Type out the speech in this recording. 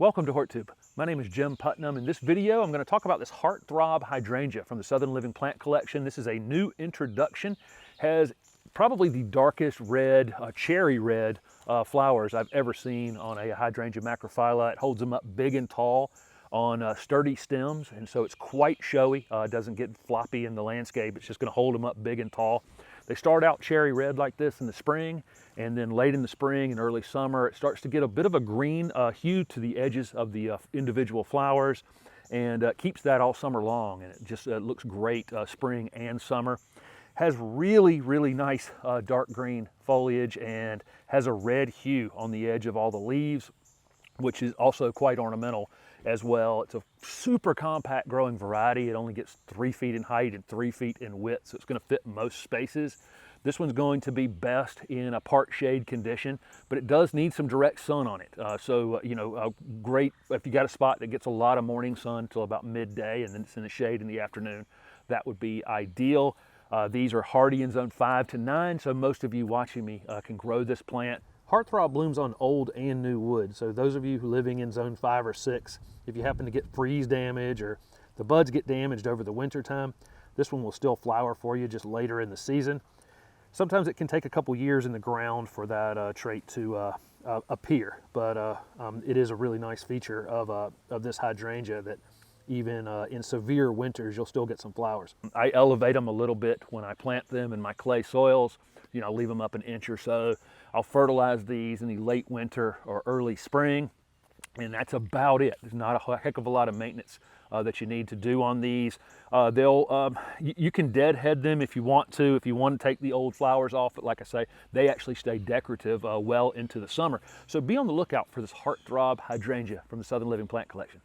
Welcome to Heart Throb. My name is Jim Putnam. In this video, I'm going to talk about this Heart Throb Hydrangea from the Southern Living Plant Collection. This is a new introduction. Has probably the darkest red, cherry red flowers I've ever seen on a hydrangea macrophylla. It holds them up big and tall on sturdy stems, and so it's quite showy. It doesn't get floppy in the landscape. It's just going to hold them up big and tall. They start out cherry red like this in the spring, and then late in the spring and early summer, it starts to get a bit of a green hue to the edges of the individual flowers, and keeps that all summer long, and it just looks great spring and summer. Has really, really nice dark green foliage and has a red hue on the edge of all the leaves, which is also quite ornamental as well. It's a super compact growing variety. It only gets 3 feet in height and 3 feet in width, so it's going to fit most spaces. This one's going to be best in a part shade condition, but it does need some direct sun on it. Great if you got a spot that gets a lot of morning sun till about midday and then it's in the shade in the afternoon. That would be ideal. These are hardy in zone 5 to 9, so most of you watching me can grow this plant. Heart Throb blooms on old and new wood, so those of you who are living in zone 5 or 6, if you happen to get freeze damage or the buds get damaged over the winter time, this one will still flower for you just later in the season. Sometimes it can take a couple years in the ground for that trait to appear, but it is a really nice feature of this hydrangea that even in severe winters, you'll still get some flowers. I elevate them a little bit when I plant them in my clay soils. Leave them up an inch or so. I'll fertilize these in the late winter or early spring, and that's about it. There's not a heck of a lot of maintenance that you need to do on these. You can deadhead them if you want to take the old flowers off, but like I say, they actually stay decorative well into the summer. So be on the lookout for this Heart Throb Hydrangea from the Southern Living Plant Collection.